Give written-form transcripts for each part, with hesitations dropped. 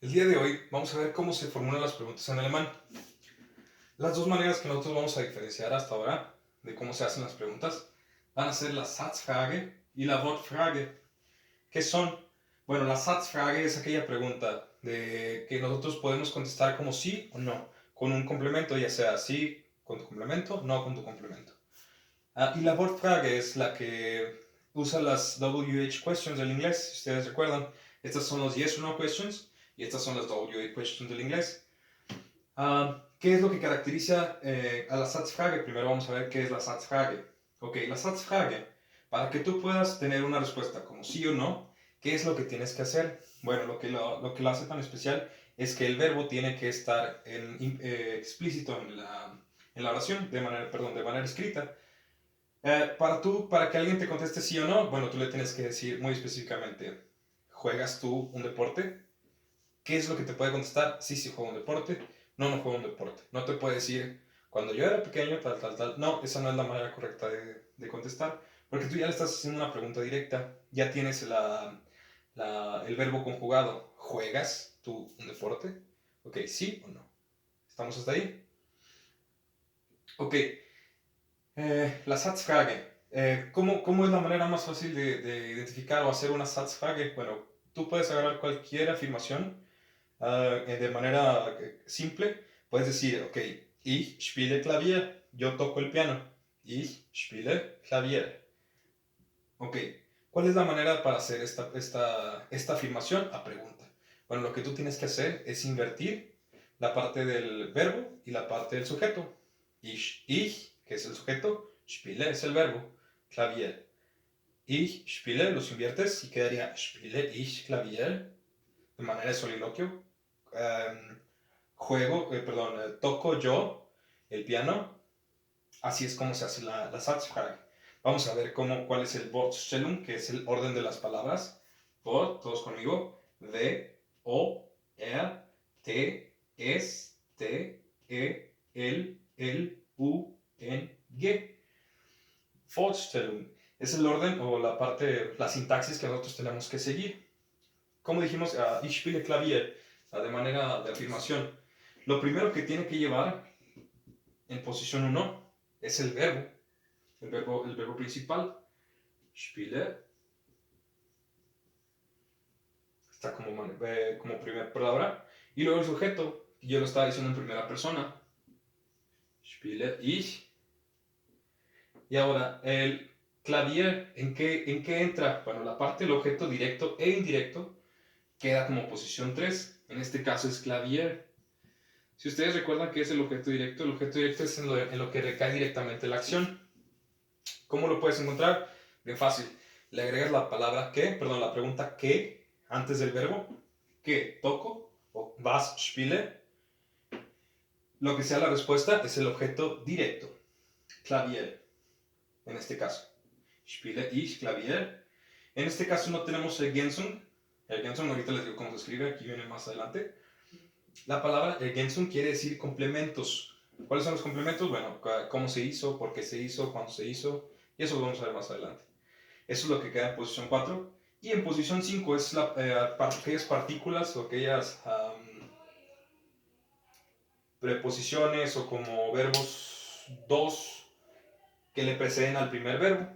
El día de hoy vamos a ver cómo se formulan las preguntas en alemán. Las dos maneras que nosotros vamos a diferenciar hasta ahora de cómo se hacen las preguntas van a ser la Satzfrage y la Wortfrage. ¿Qué son? Bueno, la Satzfrage es aquella pregunta de que nosotros podemos contestar como sí o no, con un complemento, ya sea sí con tu complemento, no con tu complemento. Y la Wortfrage es la que usa las WH questions del inglés, si ustedes recuerdan. Estas son los yes or no questions y estas son las WH questions del inglés. ¿Qué es lo que caracteriza a la Satzfrage? Primero vamos a ver qué es la Satzfrage. Ok, la Satzfrage, para que tú puedas tener una respuesta como sí o no, ¿qué es lo que tienes que hacer? Bueno, lo que lo hace tan especial es que el verbo tiene que estar explícito en la oración, de manera escrita. Para que alguien te conteste sí o no, bueno, tú le tienes que decir muy específicamente, ¿juegas tú un deporte? ¿Qué es lo que te puede contestar? Sí, sí juego un deporte. No, no juego un deporte. No te puede decir, cuando yo era pequeño, tal, tal, tal. No, esa no es la manera correcta de contestar. Porque tú ya le estás haciendo una pregunta directa. Ya tienes el verbo conjugado. ¿Juegas tú un deporte? Ok, sí o no. ¿Estamos hasta ahí? Ok, la Satzfrage. ¿Cómo es la manera más fácil de identificar o hacer una Satzfrage? Bueno, tú puedes agarrar cualquier afirmación de manera simple. Puedes decir, ok, ich spiele Klavier, yo toco el piano. Ich spiele Klavier. Ok, ¿cuál es la manera para hacer esta afirmación a pregunta? Bueno, lo que tú tienes que hacer es invertir la parte del verbo y la parte del sujeto. Ich, que es el sujeto, spiele es el verbo, Klavier. Ich spiele, los inviertes y quedaría spiele ich Klavier, de manera de soliloquio. Toco yo el piano. Así es como se hace la Satzfrage. Vamos a ver cuál es el Wortstellung, que es el orden de las palabras. Wort, todos conmigo. W, O, R, T, S, T, E, L, U, N, G. Wortstellung es el orden o la sintaxis que nosotros tenemos que seguir. Como dijimos, ich spiele Klavier, de manera de afirmación. Lo primero que tiene que llevar en posición uno es el verbo principal. Spiele está como primera palabra. Y luego el sujeto, yo lo estaba diciendo en primera persona. Spiele ich. Y ahora, el clavier, ¿en qué entra? Bueno, la parte del objeto directo e indirecto queda como posición 3. En este caso es clavier. Si ustedes recuerdan qué es el objeto directo es en lo que recae directamente la acción. ¿Cómo lo puedes encontrar? Bien fácil. Le agregas la pregunta ¿qué? Antes del verbo. ¿Qué? ¿Toco? O was spiele. Lo que sea la respuesta es el objeto directo. Clavier. En este caso. Spiele ich Klavier. En este caso no tenemos Ergänzung. Ergänzung, ahorita les digo cómo se escribe, aquí viene más adelante. La palabra Ergänzung quiere decir complementos. ¿Cuáles son los complementos? Bueno, cómo se hizo, por qué se hizo, cuándo se hizo, y eso lo vamos a ver más adelante. Eso es lo que queda en posición 4. Y en posición 5 es aquellas partículas o aquellas preposiciones o como verbos 2 que le preceden al primer verbo.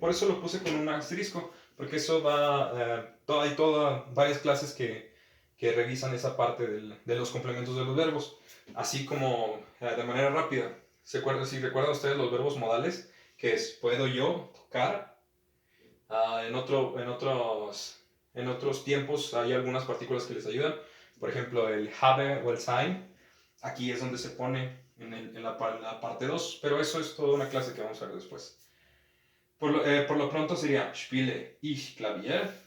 Por eso lo puse con un asterisco, porque eso hay varias clases que revisan esa parte de los complementos de los verbos. Así como de manera rápida. Si recuerdan ustedes los verbos modales, que es puedo yo tocar. En otros tiempos hay algunas partículas que les ayudan. Por ejemplo, el habe o el sein. Aquí es donde se pone en la parte 2. Pero eso es toda una clase que vamos a ver después. Por lo pronto sería spiele ich Klavier.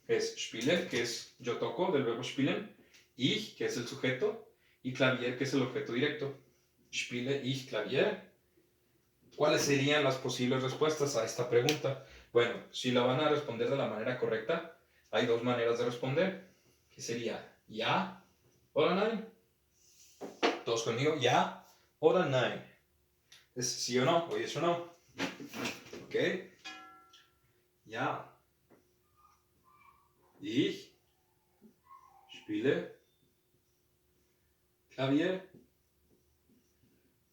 Es spiele, que es yo toco, del verbo spielen. Ich, que es el sujeto. Y Klavier, que es el objeto directo. Spiele ich Klavier. ¿Cuáles serían las posibles respuestas a esta pregunta? Bueno, si la van a responder de la manera correcta, hay dos maneras de responder, que sería ya o nein. Todos conmigo, ya o nein. Es sí o no, o yes o no. Ok. Ja. Ich spiele Klavier.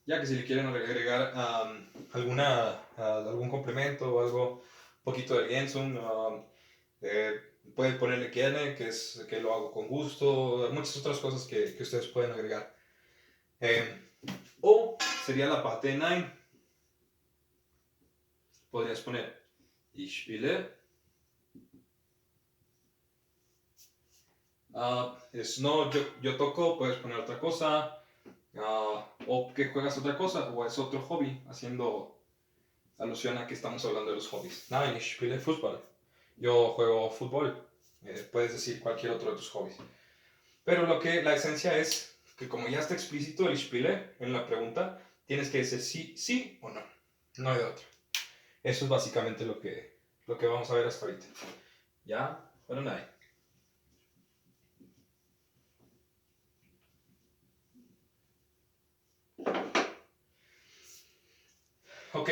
Ya que si le quieren agregar algún complemento o algo, un poquito de Ergänzung, pueden ponerle gerne, que lo hago con gusto, muchas otras cosas que ustedes pueden agregar. O sería la parte de Nein. Podrías poner Ich spiele. Es no, yo toco, puedes poner otra cosa. O que juegas otra cosa, o es otro hobby, haciendo alusión a que estamos hablando de los hobbies. Nein, ich spiele Fußball. Yo juego fútbol. Puedes decir cualquier otro de tus hobbies. Pero la esencia es que como ya está explícito el spiele en la pregunta, tienes que decir sí, sí o no. No hay de otro. Eso es básicamente lo que vamos a ver hasta ahorita. ¿Ya? Bueno, nada. Ok.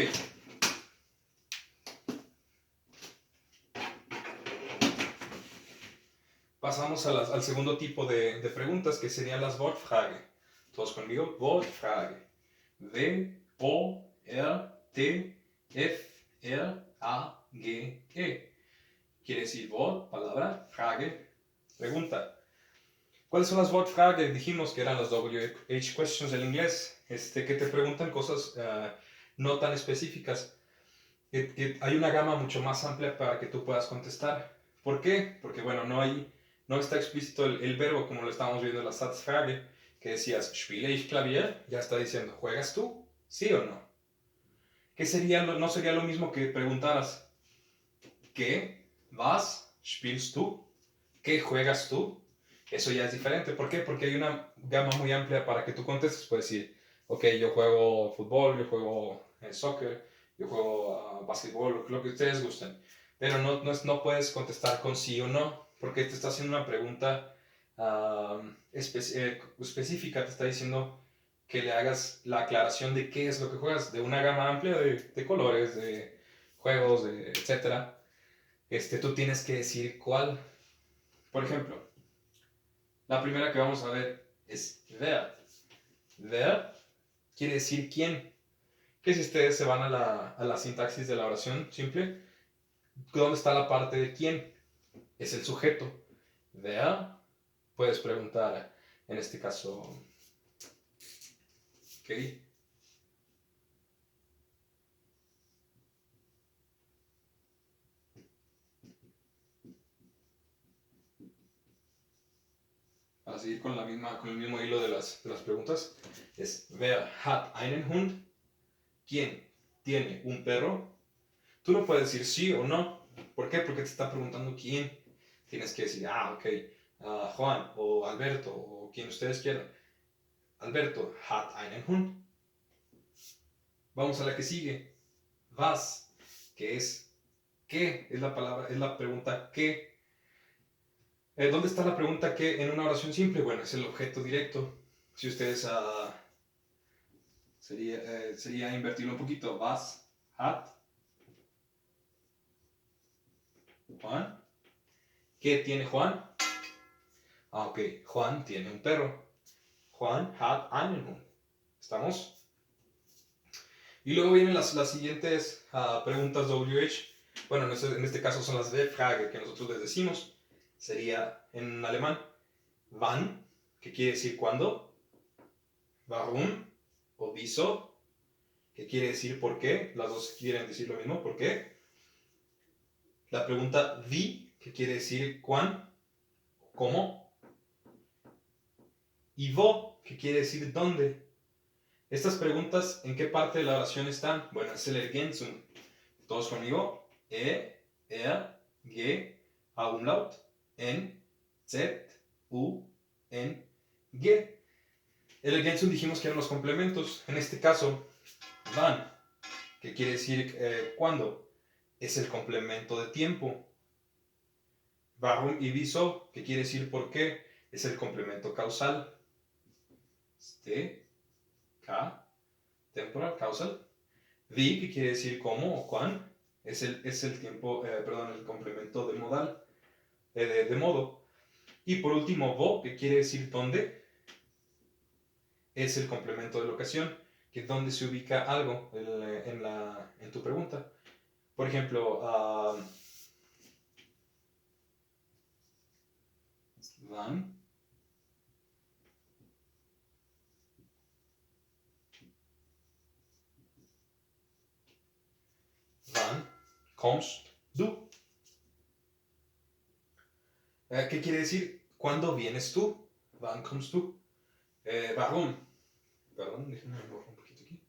Pasamos al segundo tipo de preguntas, que serían las Wortfrage. Todos conmigo. Wortfrage. W-O-R-T-F-R-A-G-E. Quiere decir Wort, palabra, Frage, pregunta. ¿Cuáles son las Wortfrage? Dijimos que eran las WH questions en inglés, que te preguntan cosas no tan específicas. Hay una gama mucho más amplia para que tú puedas contestar. ¿Por qué? Porque, bueno, no está explícito el verbo como lo estábamos viendo en la Satzfrage, que decías, spiele ich Klavier, ya está diciendo, ¿juegas tú? ¿Sí o no? ¿Qué sería, no sería lo mismo que preguntaras, ¿qué? ¿Was? ¿Spielst du? ¿Qué juegas tú? Eso ya es diferente. ¿Por qué? Porque hay una gama muy amplia para que tú contestes. Puedes decir, ok, yo juego fútbol, yo juego soccer, yo juego básquetbol, lo que ustedes gusten. Pero no puedes contestar con sí o no, porque te está haciendo una pregunta específica. Te está diciendo que le hagas la aclaración de qué es lo que juegas, de una gama amplia de colores, de juegos, etcétera. Tú tienes que decir cuál. Por ejemplo, la primera que vamos a ver es wer. Wer quiere decir quién. Que si ustedes se van a la sintaxis de la oración simple, ¿dónde está la parte de quién? Es el sujeto. Wer, puedes preguntar, en este caso, ¿ok? Para seguir con el mismo hilo de las preguntas, es wer hat einen Hund? ¿Quién tiene un perro? Tú no puedes decir sí o no. ¿Por qué? Porque te está preguntando quién. Tienes que decir, ok, Juan o Alberto o quien ustedes quieran. Alberto hat einen Hund. Vamos a la que sigue. Was, que es qué, es la palabra, es la pregunta qué. ¿Dónde está la pregunta qué en una oración simple? Bueno, es el objeto directo. Si ustedes sería invertirlo un poquito. Was hat Juan. ¿Qué tiene Juan? Ok, Juan tiene un perro. Juan hat einen Hund. ¿Estamos? Y luego vienen las siguientes preguntas WH. Bueno, en este caso son las W-Frage que nosotros les decimos. Sería en alemán wann, que quiere decir cuándo. Warum o wieso, que quiere decir por qué. Las dos quieren decir lo mismo, ¿por qué? La pregunta wie, que quiere decir cuán, cómo. Y wo, que quiere decir dónde. Estas preguntas, ¿en qué parte de la oración están? Bueno, es el Ergänzung. Todos conmigo. G, A umlaut, N, Z, U, N, G. El Ergänzung dijimos que eran los complementos. En este caso, wann, que quiere decir cuándo, es el complemento de tiempo. Warum y wieso, que quiere decir por qué, es el complemento causal. K, temporal, causal. Wie, que quiere decir cómo o cuán, es el tiempo, el complemento de modal, de modo. Y por último, wo, que quiere decir dónde, es el complemento de la ocasión, que es donde se ubica algo en tu pregunta. Por ejemplo, wann kommst du? ¿Qué quiere decir? ¿Cuándo vienes tú? Wann kommst du? Warum? Perdón, déjenme borrar un poquito aquí.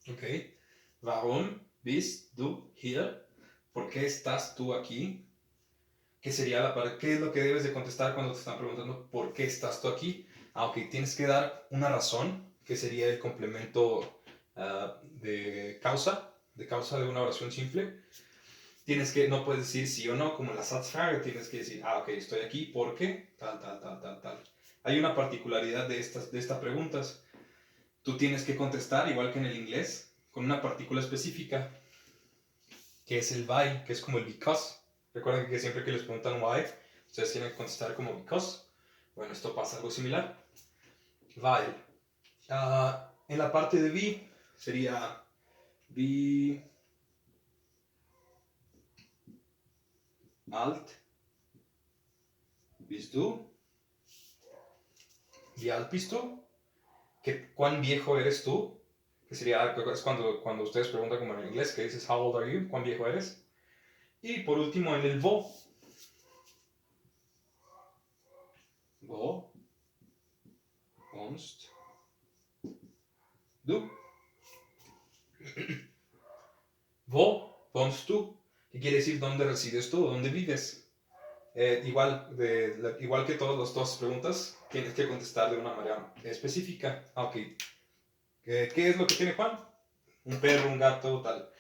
Ok. Warum bist du hier? ¿Por qué estás tú aquí? ¿Qué sería qué es lo que debes de contestar cuando te están preguntando por qué estás tú aquí? Ok, tienes que dar una razón, que sería el complemento de causa de una oración simple. No puedes decir sí o no, como en la Satzfrage, tienes que decir, ok, estoy aquí porque tal. Hay una particularidad de estas preguntas. Tú tienes que contestar, igual que en el inglés, con una partícula específica, que es el why, que es como el because. Recuerden que siempre que les preguntan why, ustedes tienen que contestar como because. Bueno, esto pasa algo similar. Weil. En la parte de wie sería wie alt bist du? Wie alt bist du? ¿Cuán viejo eres tú? Que sería, es cuando ustedes preguntan como en inglés, que dices how old are you? ¿Cuán viejo eres? Y por último en el wo. Wo wohnst du? Wo wohnst du? ¿Qué quiere decir dónde resides tú? ¿Dónde vives? Igual que todas las dos preguntas, tienes que contestar de una manera específica. Ok. ¿Qué es lo que tiene Juan? Un perro, un gato, tal.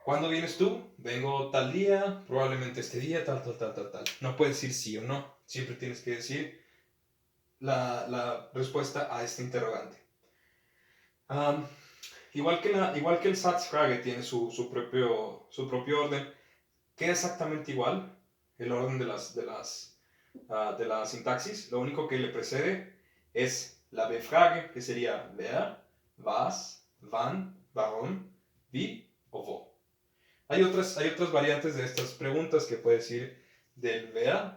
¿Cuándo vienes tú? Vengo tal día, probablemente este día, tal. No puedes decir sí o no. Siempre tienes que decir la respuesta a este interrogante. Igual que el Satzfrage tiene su propio orden, queda exactamente igual el orden de la sintaxis. Lo único que le precede es la Befrage, que sería wer, was, wann, warum, wie o wo. Hay otras variantes de estas preguntas que puedes ir del wer,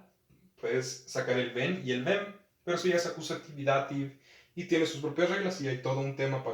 puedes sacar el wen y el wem, pero eso ya es acusativo y tiene sus propias reglas y hay todo un tema para